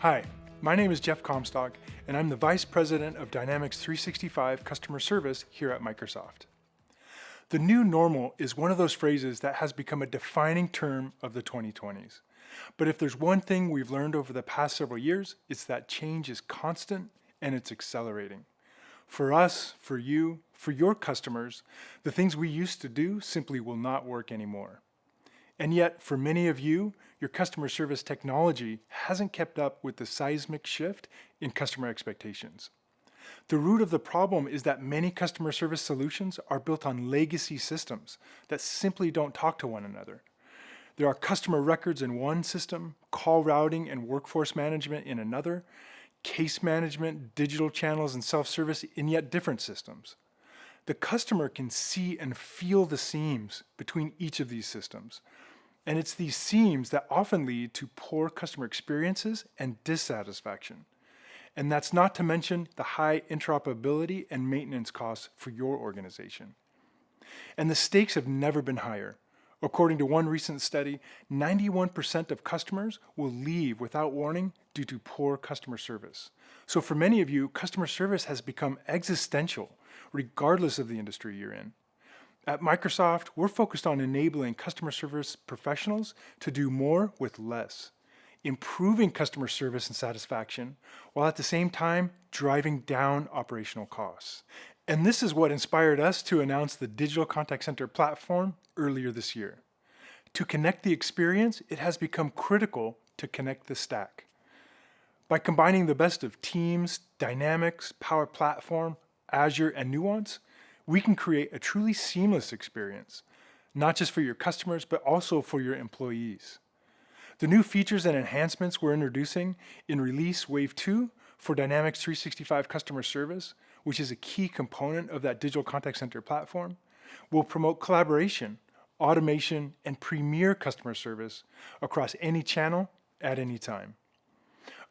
Hi, my name is Jeff Comstock, and I'm the Vice President of Dynamics 365 Customer Service here at Microsoft. The new normal is one of those phrases that has become a defining term of the 2020s. But if there's one thing we've learned over the past several years, it's that change is constant and it's accelerating. For us, for you, for your customers, the things we used to do simply will not work anymore. And yet, for many of you, your customer service technology hasn't kept up with the seismic shift in customer expectations. The root of the problem is that many customer service solutions are built on legacy systems that simply don't talk to one another. There are customer records in one system, call routing and workforce management in another, case management, digital channels, and self-service in yet different systems. The customer can see and feel the seams between each of these systems. And it's these seams that often lead to poor customer experiences and dissatisfaction. And that's not to mention the high interoperability and maintenance costs for your organization. And the stakes have never been higher. According to one recent study, 91% of customers will leave without warning due to poor customer service. So for many of you, customer service has become existential, regardless of the industry you're in. At Microsoft, we're focused on enabling customer service professionals to do more with less, improving customer service and satisfaction, while at the same time driving down operational costs. And this is what inspired us to announce the Digital Contact Center platform earlier this year. To connect the experience, it has become critical to connect the stack. By combining the best of Teams, Dynamics, Power Platform, Azure, and Nuance, we can create a truly seamless experience, not just for your customers, but also for your employees. The new features and enhancements we're introducing in Release Wave 2 for Dynamics 365 Customer Service, which is a key component of that digital contact center platform, will promote collaboration, automation, and premier customer service across any channel at any time.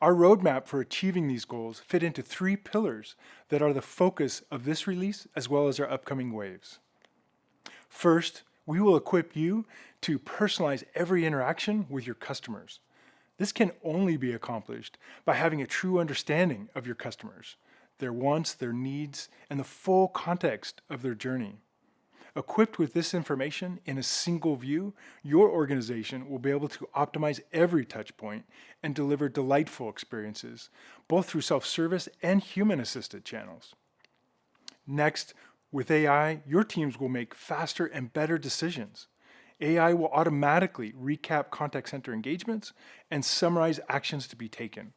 Our roadmap for achieving these goals fit into 3 pillars that are the focus of this release as well as our upcoming waves. First, we will equip you to personalize every interaction with your customers. This can only be accomplished by having a true understanding of your customers, their wants, their needs, and the full context of their journey. Equipped with this information in a single view, your organization will be able to optimize every touch point and deliver delightful experiences, both through self-service and human-assisted channels. Next, with AI, your teams will make faster and better decisions. AI will automatically recap contact center engagements and summarize actions to be taken.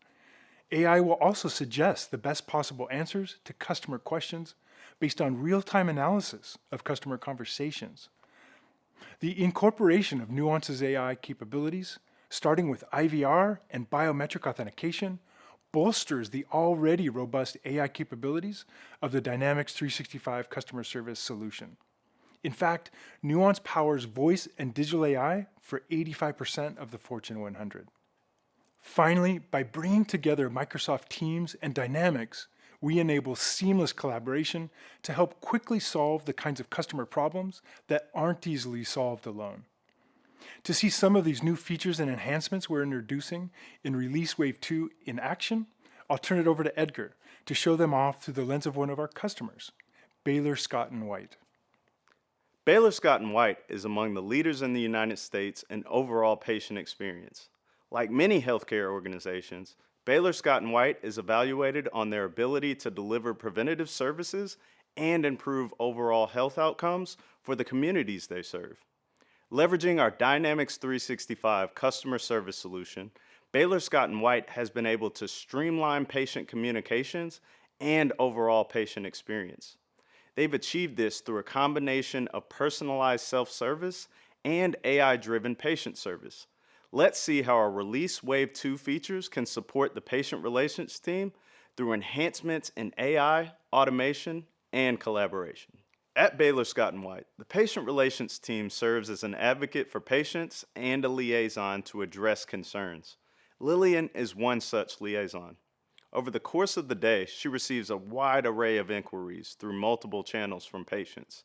AI will also suggest the best possible answers to customer questions based on real-time analysis of customer conversations. The incorporation of Nuance's AI capabilities, starting with IVR and biometric authentication, bolsters the already robust AI capabilities of the Dynamics 365 customer service solution. In fact, Nuance powers voice and digital AI for 85% of the Fortune 100. Finally, by bringing together Microsoft Teams and Dynamics, we enable seamless collaboration to help quickly solve the kinds of customer problems that aren't easily solved alone. To see some of these new features and enhancements we're introducing in Release Wave 2 in action, I'll turn it over to Edgar to show them off through the lens of one of our customers, Baylor Scott & White. Baylor Scott & White is among the leaders in the United States in overall patient experience. Like many healthcare organizations, Baylor Scott & White is evaluated on their ability to deliver preventative services and improve overall health outcomes for the communities they serve. Leveraging our Dynamics 365 customer service solution, Baylor Scott & White has been able to streamline patient communications and overall patient experience. They've achieved this through a combination of personalized self-service and AI-driven patient service. Let's see how our Release Wave 2 features can support the patient relations team through enhancements in AI, automation, and collaboration. At Baylor Scott & White, the patient relations team serves as an advocate for patients and a liaison to address concerns. Lillian is one such liaison. Over the course of the day, she receives a wide array of inquiries through multiple channels from patients.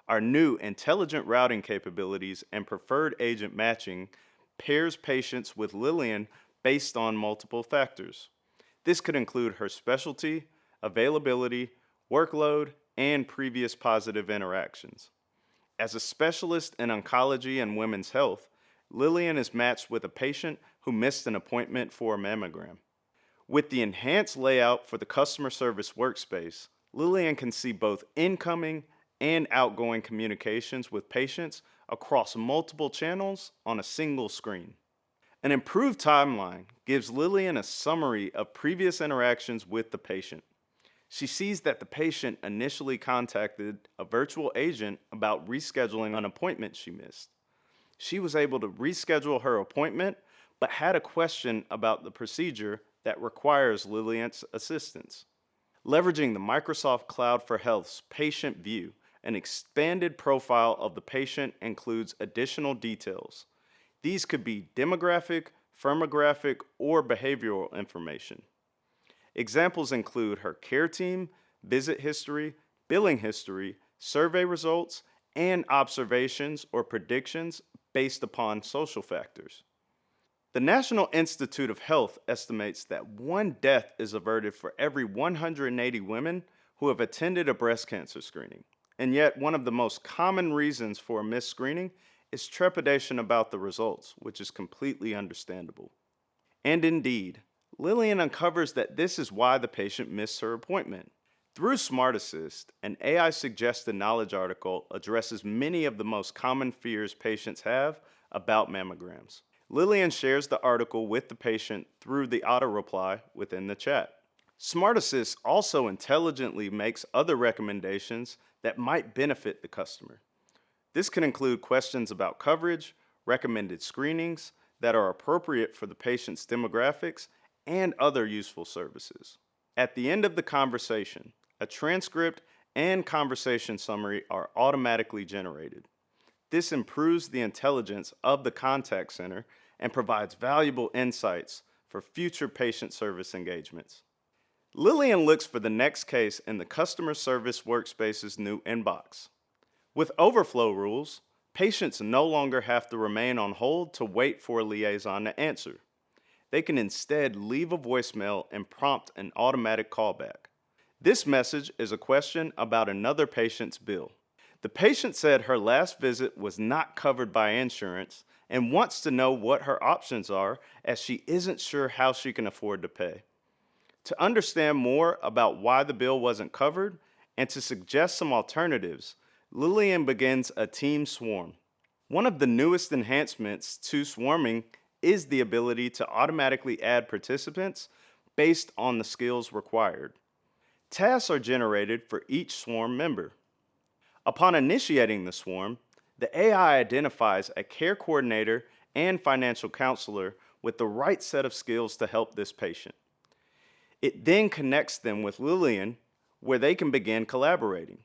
Our new intelligent routing capabilities and preferred agent matching pairs patients with Lillian based on multiple factors. This could include her specialty, availability, workload, and previous positive interactions. As a specialist in oncology and women's health, Lillian is matched with a patient who missed an appointment for a mammogram. With the enhanced layout for the customer service workspace, Lillian can see both incoming and outgoing communications with patients across multiple channels on a single screen. An improved timeline gives Lillian a summary of previous interactions with the patient. She sees that the patient initially contacted a virtual agent about rescheduling an appointment she missed. She was able to reschedule her appointment, but had a question about the procedure that requires Lillian's assistance. Leveraging the Microsoft Cloud for Health's Patient View, an expanded profile of the patient includes additional details. These could be demographic, firmographic, or behavioral information. Examples include her care team, visit history, billing history, survey results, and observations or predictions based upon social factors. The National Institute of Health estimates that one death is averted for every 180 women who have attended a breast cancer screening. And yet, one of the most common reasons for a missed screening is trepidation about the results, which is completely understandable. And indeed, Lillian uncovers that this is why the patient missed her appointment. Through SmartAssist, an AI-suggested knowledge article addresses many of the most common fears patients have about mammograms. Lillian shares the article with the patient through the auto-reply within the chat. SmartAssist also intelligently makes other recommendations that might benefit the customer. This can include questions about coverage, recommended screenings that are appropriate for the patient's demographics, and other useful services. At the end of the conversation, a transcript and conversation summary are automatically generated. This improves the intelligence of the contact center and provides valuable insights for future patient service engagements. Lillian looks for the next case in the customer service workspace's new inbox. With overflow rules, patients no longer have to remain on hold to wait for a liaison to answer. They can instead leave a voicemail and prompt an automatic callback. This message is a question about another patient's bill. The patient said her last visit was not covered by insurance and wants to know what her options are as she isn't sure how she can afford to pay. To understand more about why the bill wasn't covered and to suggest some alternatives, Lillian begins a team swarm. One of the newest enhancements to swarming is the ability to automatically add participants based on the skills required. Tasks are generated for each swarm member. Upon initiating the swarm, the AI identifies a care coordinator and financial counselor with the right set of skills to help this patient. It then connects them with Lillian, where they can begin collaborating.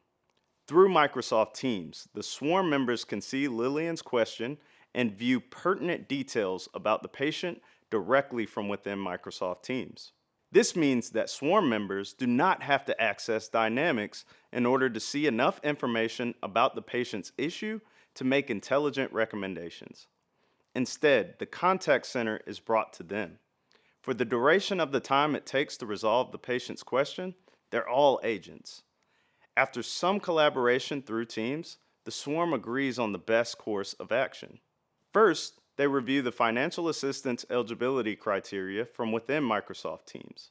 Through Microsoft Teams, the swarm members can see Lillian's question and view pertinent details about the patient directly from within Microsoft Teams. This means that swarm members do not have to access Dynamics in order to see enough information about the patient's issue to make intelligent recommendations. Instead, the contact center is brought to them. For the duration of the time it takes to resolve the patient's question, they're all agents. After some collaboration through Teams, the swarm agrees on the best course of action. First, they review the financial assistance eligibility criteria from within Microsoft Teams.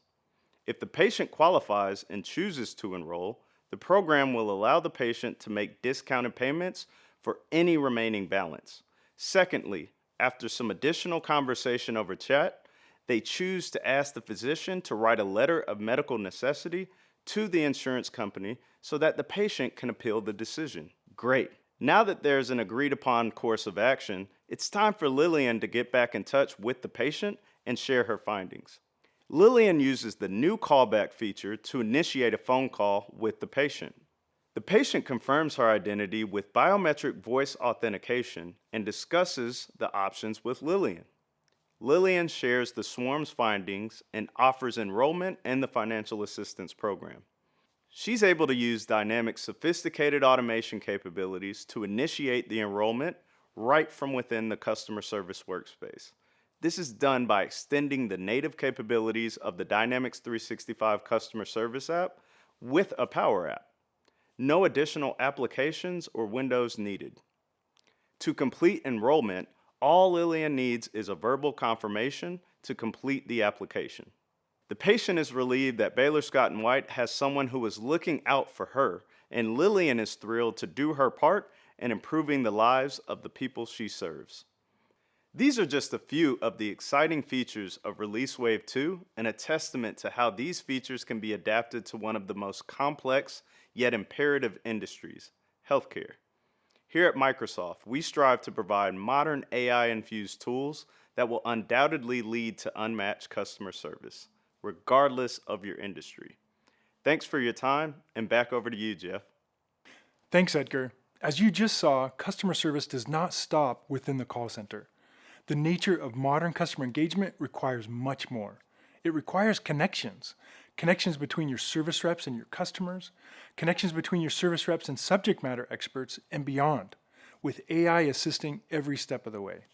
If the patient qualifies and chooses to enroll, the program will allow the patient to make discounted payments for any remaining balance. Secondly, after some additional conversation over chat, they choose to ask the physician to write a letter of medical necessity to the insurance company so that the patient can appeal the decision. Great. Now that there's an agreed upon course of action, it's time for Lillian to get back in touch with the patient and share her findings. Lillian uses the new callback feature to initiate a phone call with the patient. The patient confirms her identity with biometric voice authentication and discusses the options with Lillian. Lillian shares the swarm's findings and offers enrollment in the financial assistance program. She's able to use Dynamics' sophisticated automation capabilities to initiate the enrollment right from within the customer service workspace. This is done by extending the native capabilities of the Dynamics 365 customer service app with a Power App. No additional applications or windows needed. To complete enrollment, all Lillian needs is a verbal confirmation to complete the application. The patient is relieved that Baylor Scott & White has someone who is looking out for her, and Lillian is thrilled to do her part in improving the lives of the people she serves. These are just a few of the exciting features of Release Wave 2 and a testament to how these features can be adapted to one of the most complex yet imperative industries, healthcare. Here at Microsoft, we strive to provide modern AI-infused tools that will undoubtedly lead to unmatched customer service, regardless of your industry. Thanks for your time, and back over to you, Jeff. Thanks, Edgar. As you just saw, customer service does not stop within the call center. The nature of modern customer engagement requires much more. It requires connections. Connections between your service reps and your customers, connections between your service reps and subject matter experts, and beyond, with AI assisting every step of the way.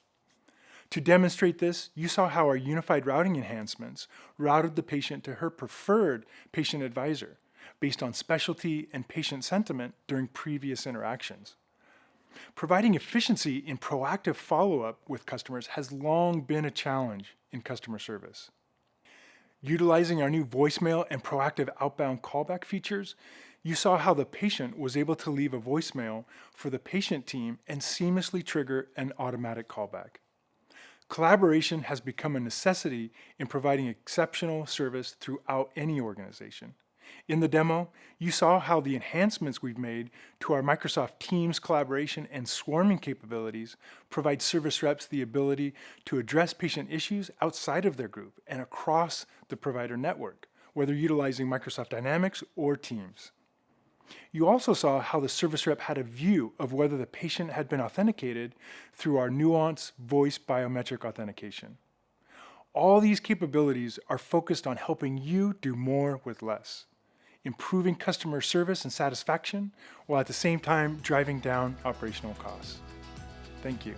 To demonstrate this, you saw how our unified routing enhancements routed the patient to her preferred patient advisor based on specialty and patient sentiment during previous interactions. Providing efficiency in proactive follow-up with customers has long been a challenge in customer service. Utilizing our new voicemail and proactive outbound callback features, you saw how the patient was able to leave a voicemail for the patient team and seamlessly trigger an automatic callback. Collaboration has become a necessity in providing exceptional service throughout any organization. In the demo, you saw how the enhancements we've made to our Microsoft Teams collaboration and swarming capabilities provide service reps the ability to address patient issues outside of their group and across the provider network, whether utilizing Microsoft Dynamics or Teams. You also saw how the service rep had a view of whether the patient had been authenticated through our Nuance voice biometric authentication. All these capabilities are focused on helping you do more with less, improving customer service and satisfaction, while at the same time driving down operational costs. Thank you.